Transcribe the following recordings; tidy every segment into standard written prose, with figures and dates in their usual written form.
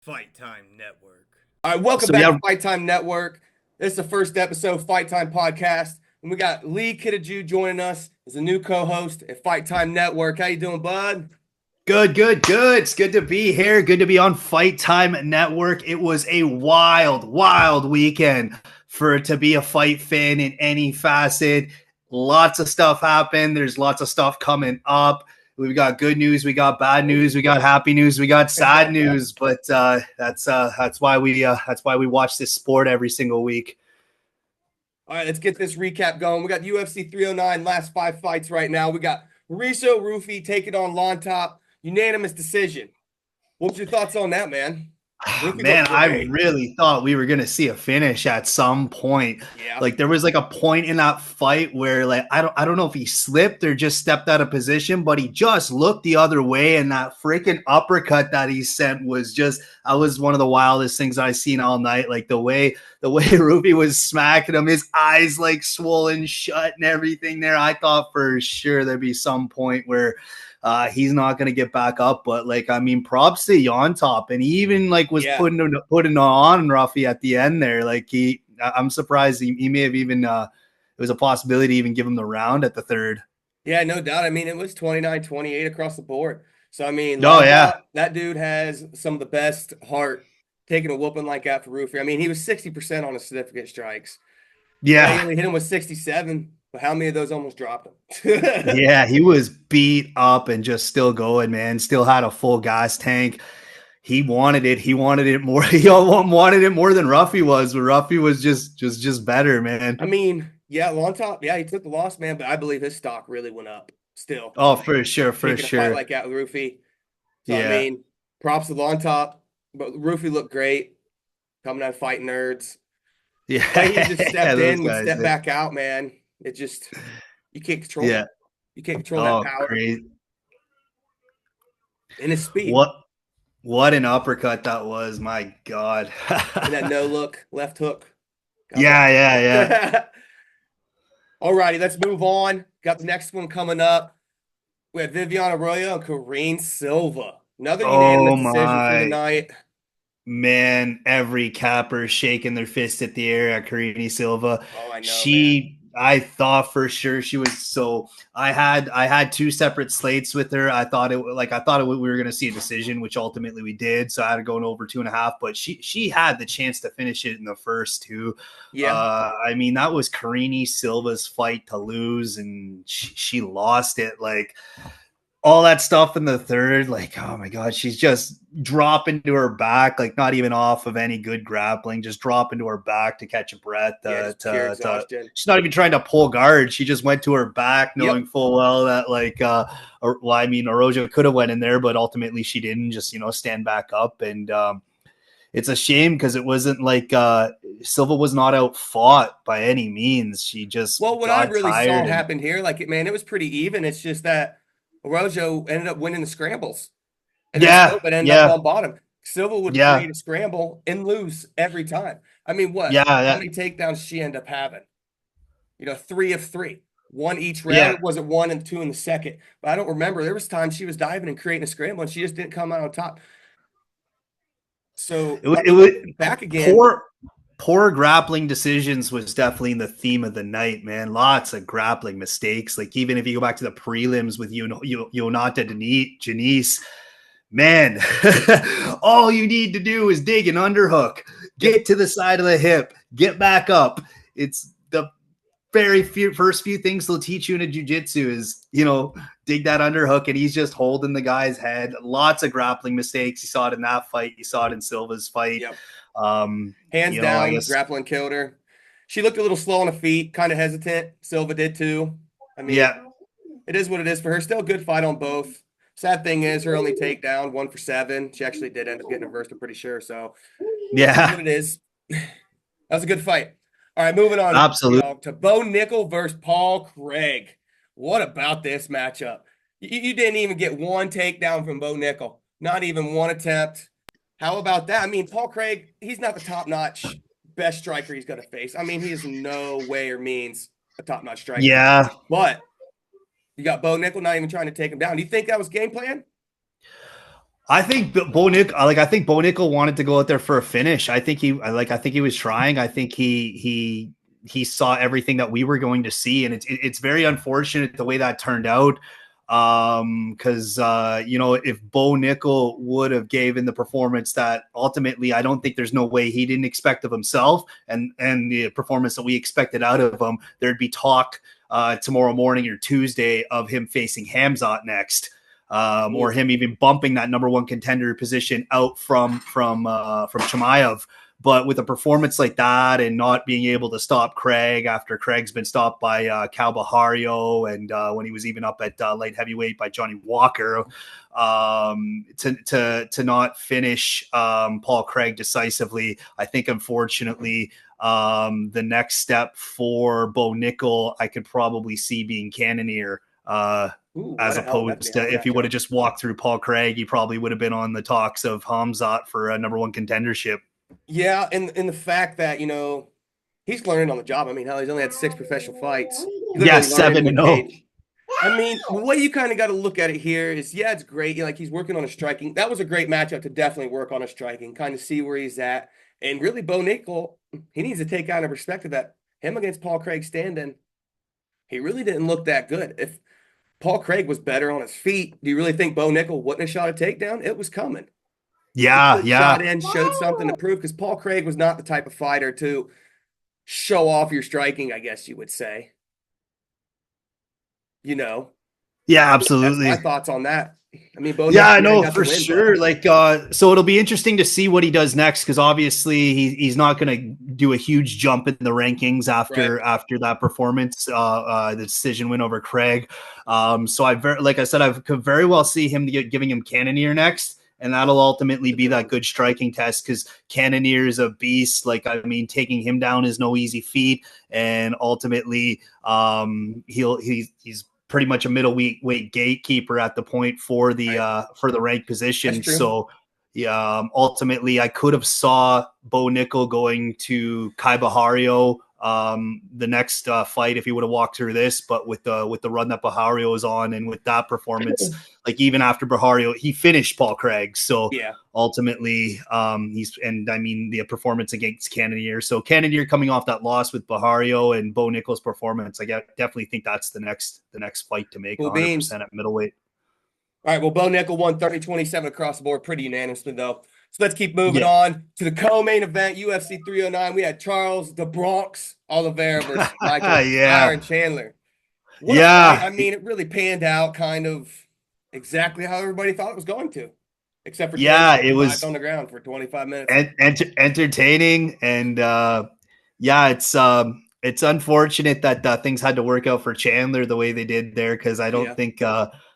Fight Time Network. All right, welcome So we back to have Fight Time Network. This is the first episode of Fight Time Podcast, and we got Lee Kittaju joining us as a new co-host at Fight Time Network. How you doing, bud? good. It's good to be here. Good to be on Fight Time Network. It was a wild weekend for it to be a fight fan in any facet. Lots of stuff happened. There's lots of stuff coming up. We've got good news, we got bad news, we got happy news, we got sad news. But that's why we watch this sport every single week. All right, let's get this recap going. We got UFC 309, last five fights right now. We got Mauricio Rufy taking on Lontop, unanimous decision. What's your thoughts on that, man? Rufy Man, looked I great. really thought we were gonna see a finish at some point. Yeah. Like there was like a point in that fight where like I don't know if he slipped or just stepped out of position, but he just looked the other way, and that freaking uppercut that he sent was just that was one of the wildest things I've seen all night. Like the way Ruby was smacking him, his eyes like swollen shut and everything there. I thought for sure there'd be some point where he's not going to get back up. But like, I mean, props to on top, and he even like was Yeah. putting on Ruffy at the end there. Like I'm surprised he may have even it was a possibility to even give him the round at the third. Yeah, no doubt. I mean, it was 29-28 across the board. So, I mean, Oh yeah, Lontop, that dude has some of the best heart taking a whooping like that for Rufy. I mean, he was 60% on his significant strikes. Yeah, he yeah. only hit him with 67, but how many of those almost dropped him? Yeah, he was beat up and just still going, man. Still had a full gas tank. He wanted it. He wanted it more. He wanted it more than Ruffy was, but Ruffy was just better, man. I mean, yeah, Lontop, yeah, he took the loss, man, but I believe his stock really went up still. Oh, for sure, for Taking a fight sure. like that with Rufy. So, I Yeah, mean, props to Lontop, but Rufy looked great coming out fighting nerds. Way he just yeah, stepped those in, would guys. step back out, man. It just you can't control Yeah. it. You can't control that Oh, power crazy. and his speed What what an uppercut that was. My God. and that no look left hook. God bless. Yeah. All righty, let's move on. Got the next one coming up. We have Vivian Arroyo and Corrine Silva. Another unanimous Oh decision for the my night. man, every capper shaking their fist at the air at Karini Silva. Oh, I know, man. I thought for sure she was so. I had two separate slates with her. We were going to see a decision, which ultimately we did. So I had to go in over 2.5. But she had the chance to finish it in the first two. Yeah. I mean, that was Karini Silva's fight to lose, and she lost it. Like all that stuff in the third, like, oh my God, she's just dropping to her back, like not even off of any good grappling, just dropping to her back to catch a breath. Yeah, just pure exhaustion. She's not even trying to pull guard. She just went to her back, Yep. knowing full well that, I mean, Oroja could have went in there, but ultimately she didn't. Just stand back up, and it's a shame because it wasn't like Silva was not out fought by any means. She just Well, what I got really saw tired and happen here, like, man, it was pretty even. It's just that Arroyo ended up winning the scrambles. And then yeah, Silva ended up yeah, on bottom. Silva would yeah, create a scramble and lose every time. I mean, what? How yeah, many takedowns she end up having? 3 of 3. One each round. yeah. It wasn't one and two in the second. But I don't remember. There was times she was diving and creating a scramble and she just didn't come out on top. So, I It mean, was back again. poor grappling decisions was definitely the theme of the night, man. Lots of grappling mistakes. Like even if you go back to the prelims with Yonata Janice, man, all you need to do is dig an underhook, Yep. get to the side of the hip, get back up. It's the first few things they'll teach you in a jiu-jitsu is, dig that underhook, and he's just holding the guy's head. Lots of grappling mistakes. You saw it in that fight. You saw it in Silva's fight. Yep. Um, Hands I down, guess, grappling killed her. She looked a little slow on her feet, kind of hesitant. Silva did too. I mean, yeah, it is what it is for her. Still a good fight on both. Sad thing is her only takedown, 1 for 7. She actually did end up getting reversed, I'm pretty sure. So it is what yeah, it is. That was a good fight. All right, moving on, absolutely. to Bo Nickel versus Paul Craig. What about this matchup? You didn't even get one takedown from Bo Nickel, not even one attempt. How about that? I mean, Paul Craig, he's not the top-notch best striker he's going to face. I mean, he is no way or means a top-notch striker. Yeah, But you got Bo Nickel not even trying to take him down. Do you think that was game plan? I think Bo Nick, I think Bo Nickel wanted to go out there for a finish. I think he was trying. I think he saw everything that we were going to see, and it's very unfortunate the way that turned out. Because you know, if Bo Nickel would have given the performance that ultimately, I don't think there's no way he didn't expect of himself, and the performance that we expected out of him, there'd be talk tomorrow morning or Tuesday of him facing Hamzat next. Or him even bumping that number one contender position out from Chimaev. But with a performance like that and not being able to stop Craig after Craig's been stopped by Cal Bahario and when he was even up at light heavyweight by Johnny Walker, to not finish Paul Craig decisively, I think unfortunately the next step for Bo Nickel I could probably see being Cannonier. Ooh, As that'd be opposed a hell to of a if he would have matchup. just walked through Paul Craig, he probably would have been on the talks of Hamzat for a number one contendership. Yeah, and the fact that, he's learning on the job. I mean, hell, he's only had 6 professional fights. He's Yeah, literally learning in seven the and zero. cage. I mean, the way you kind of got to look at it here is, yeah, it's great. Like he's working on his striking. That was a great matchup to definitely work on his striking, kind of see where he's at. And really, Bo Nickel, he needs to take out a perspective that him against Paul Craig standing, he really didn't look that good. If Paul Craig was better on his feet, do you really think Bo Nickel wouldn't have shot a takedown? It was coming. He Yeah, could have shot yeah. in, showed something to prove because Paul Craig was not the type of fighter to show off your striking, I guess you would say. You know, Yeah, that's my absolutely. thoughts on that. I mean, Bo Yeah, Nickel I might have know got the for win, but sure. Like, so it'll be interesting to see what he does next because obviously he's not going to do a huge jump in the rankings right. after that performance, the decision win over Craig. So like I said, I could very well see him giving him Cannonier next, and that'll ultimately That's a be good that one. good striking test because Cannonier is a beast. Like, I mean, taking him down is no easy feat, and ultimately, he's pretty much a middleweight gatekeeper at the point Right. for the rank That's position. true. So yeah, ultimately I could have saw Bo Nickel going to Kai Bahario the next fight if he would have walked through this, but with the run that Bahario is on and with that performance, like even after Bahario, he finished Paul Craig. So Yeah. ultimately I mean the performance against Cannonier. So Cannonier coming off that loss with Bahario and Bo Nickel's performance, I definitely think that's the next fight to make Cool beans. 100% at middleweight. All right. Well, Bo Nickel won 30-27 across the board pretty unanimously, though. So let's keep moving Yeah. on to the co-main event, UFC 309. We had Charles the Bronx Oliveira versus Michael Yeah. Iron Chandler. What a fight. Yeah. I mean, it really panned out kind of exactly how everybody thought it was going to, except for Chandler Yeah, getting it survived was on the ground for 25 minutes. entertaining and yeah, it's unfortunate that things had to work out for Chandler the way they did there because I don't Yeah. think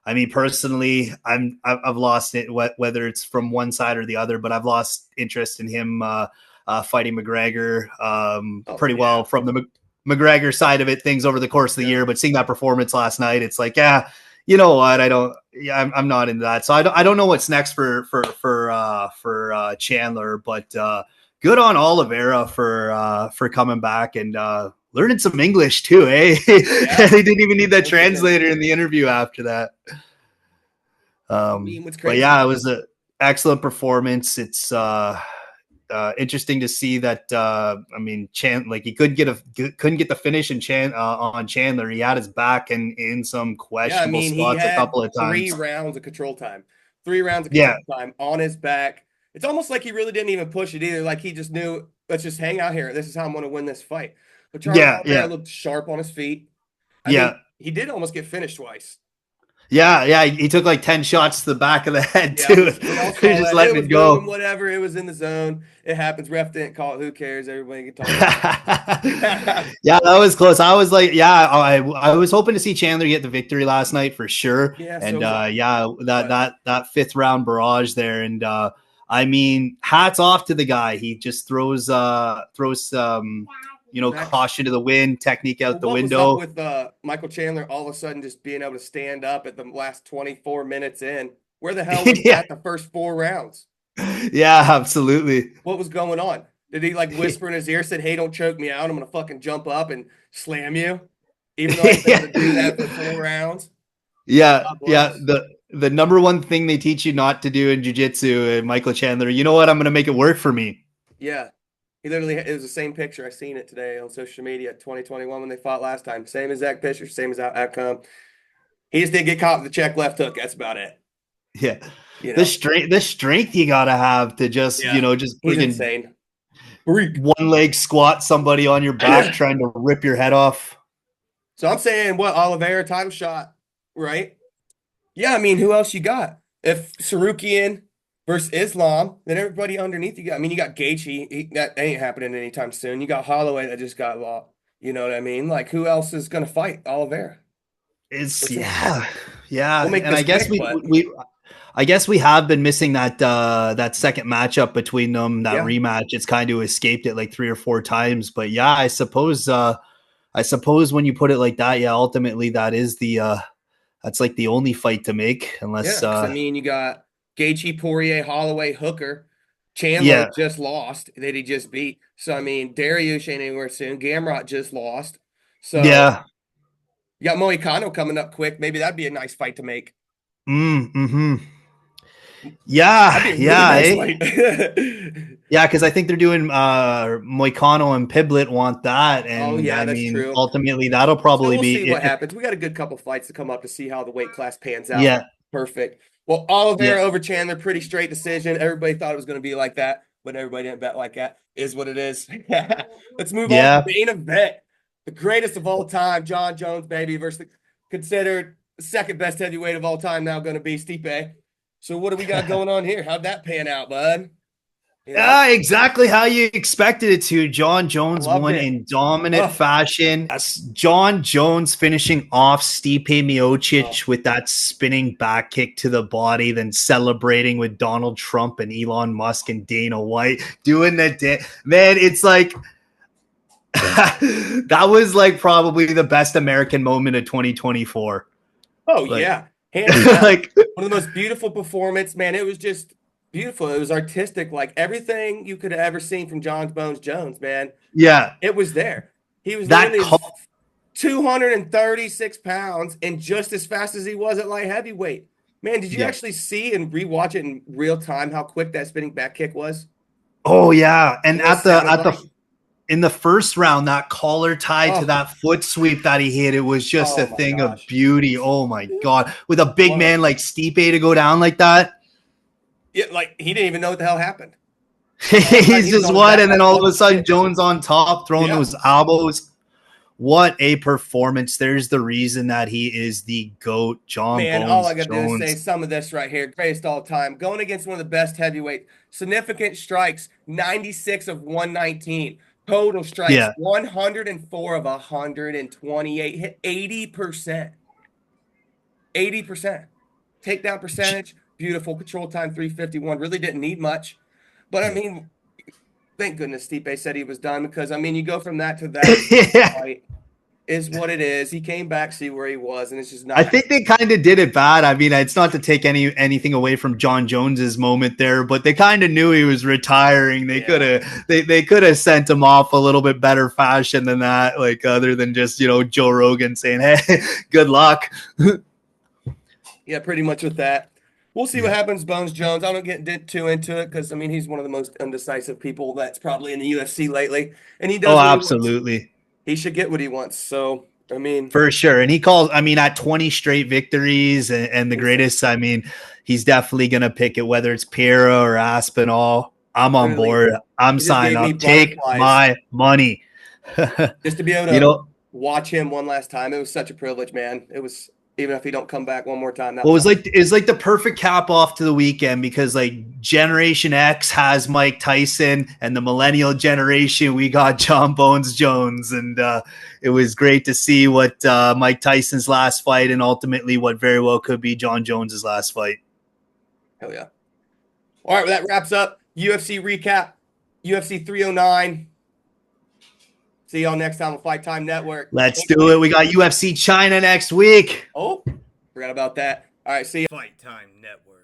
I mean personally I've lost it whether it's from one side or the other, but I've lost interest in him fighting McGregor Oh, pretty yeah. well from the McGregor side of it for the course of the Yeah. year, but seeing that performance last night, it's like, yeah, you know what? I don't. Yeah, I'm not into that. So I don't know what's next for Chandler, but good on Oliveira for coming back and learning some English too. Eh? Yeah. They didn't even need that No kidding. translator in the interview after that. I mean, what's But crazy? yeah, it was an excellent performance. It's interesting to see that. I mean, like he couldn't get the finish on Chandler. He had his back in some Yeah, I questionable mean, he spots a had couple of three times. rounds of control time, 3 rounds of Yeah, control time on his back. It's almost like he really didn't even push it either. Like he just knew, let's just hang out here. This is how I'm going to win this fight. But Charles yeah, Oliveira yeah, looked sharp on his feet. I yeah. mean, he did almost get finished twice. Yeah, yeah, he took like 10 shots to the back of the head Yeah, too. we all He's saw just that. It letting was it moving, go. whatever. It was in the zone. It happens. Ref didn't call it. Who cares? Everybody can talk about it. Yeah, that was close. I was like, yeah, I was hoping to see Chandler get the victory last night for sure. Yeah, so And was I. yeah, that But that that fifth round barrage there. And I mean, hats off to the guy. He just throws facts. caution to the wind, technique out Well, the what was up window. with Michael Chandler all of a sudden just being able to stand up at the last 24 minutes in? Where the hell was he Yeah, at the first 4 rounds? yeah, absolutely. What was going on? Did he like whisper in his ear, said, "Hey, don't choke me out. I'm gonna fucking jump up and slam you," even though I ain't been able to do that Yeah. for 4 rounds? Yeah, God yeah. bless. the number one thing they teach you not to do in jiu-jitsu, Michael Chandler, you know what? I'm going to make it work for me. Yeah. He literally, it was the same picture. I seen it today on social media, 2021 when they fought last time. Same exact picture, same exact outcome. He just didn't get caught with the check left hook. That's about it. Yeah. You The know? strength you got to have to just, Yeah. just He's freaking insane. Freak. one leg squat somebody on your back trying to rip your head off. So I'm saying, what, Oliveira title shot, right? Yeah, I mean, who else you got? If Sarukian versus Islam, then everybody underneath you got. I mean, you got Gaethje. That ain't happening anytime soon. You got Holloway that just got locked. You know what I mean? Like, who else is gonna fight Oliveira? It's What's in- yeah, We'll make and this I guess quick, but I guess we have been missing that second matchup between them, that yeah, rematch. It's kind of escaped it like 3 or 4 times, but yeah, I suppose when you put it like that, yeah, ultimately that is the that's like the only fight to make, yeah. unless Because I mean, you got Gaethje, Poirier, Holloway, Hooker. Chandler yeah, just lost that he just beat. So I mean, Dariush ain't anywhere soon. Gamrot just lost. So yeah, you got Moicano coming up quick. Maybe that'd be a nice fight to make. mm-hmm. That'd Yeah, be a really yeah, nice eh? fight. Yeah, because I think they're doing Moicano and Piblet want that, Oh and yeah, I that's mean, true. ultimately that'll So probably we'll see be what happens. We got a good couple fights to come up to see how the weight class pans out. yeah, Perfect. Well, yeah, Oliveira over Chandler, pretty straight decision. Everybody thought it was going to be like that, but everybody didn't bet like that. Is what it is. Let's move on to yeah. the main event. The greatest of all time, John Jones, baby, versus the considered second best heavyweight of all time, now going to be Stipe. So what do we got going on here? How'd that pan out, bud? You know, Exactly how you expected it to. John I Jones loved won it. in dominant Oh, fashion. John Jones finishing off Stipe oh. Miocic with that spinning back kick to the body, then celebrating with Donald Trump and Elon Musk and Dana White doing man. It's like that was like probably the best American moment of 2024. Oh Like, yeah, hands down. like One of the most beautiful performance, man. It was just beautiful. It was artistic, like everything you could have ever seen from John Bones Jones, man. yeah, It was there. He was that literally 236 pounds and just as fast as he was at light heavyweight. Man, did you yeah. actually see and rewatch it in real time how quick that spinning back kick was? Oh yeah, and What it sounded at the like? in the first round, that collar tied to Oh, that foot sweep that he hit, it was just oh a my thing of gosh. beauty. Oh my god, with a big What a man like Stipe to go down like that, yeah, like he didn't even know what the hell happened. All of a sudden he's he was just on his what, back and then like, all of what a the sudden shit? Jones on top throwing Yeah. those elbows. What a performance! There's the reason that he is the GOAT, John Man, all Bones I gotta do is say Jones. some of this right here. Greatest all time. Going against one of the best heavyweight. Significant strikes, 96 of 119. Total strikes, Yeah, 104 of 128. Hit 80%. 80%. Takedown percentage, beautiful. Control time, 351. Really didn't need much. But I yeah. mean, thank goodness Stipe said he was done because I mean, you go from that to that Yeah. fight is what it is. He came back, see where he was, and it's just I not. think they kind of did it bad. I mean, it's not to take anything away from John Jones's moment there, but they kind of knew he was retiring. Yeah. They could have sent him off a little bit better fashion than that, like other than just Joe Rogan saying, "Hey, good luck." Yeah, pretty much with that. We'll see what Yeah. happens, Bones Jones. I don't get too into it because I mean he's one of the most undecisive people that's probably in the UFC lately, and he Oh, does what he wants. absolutely. He should get what he wants. So I mean, For sure. And he calls, I mean, at 20 straight victories and the insane. greatest, I mean, he's definitely going to pick it, whether it's Piera or Aspinall. I'm on Literally, board. I'm it just signing gave me up. Take butterflies my money. just to be able you to know, watch him one last time. It was such a privilege, man. It was even if he don't come back one more time, that well, was awesome. it's like the perfect cap off to the weekend because like Generation X has Mike Tyson and the millennial generation, we got John Bones Jones. And it was great to see what Mike Tyson's last fight and ultimately what very well could be John Jones's last fight. Hell yeah! All right, well, that wraps up UFC recap, UFC 309. See y'all next time on Fight Time Network. Let's Thank do you. it. We got UFC China next week. Oh, forgot about that. All right, see you. Fight Time Network.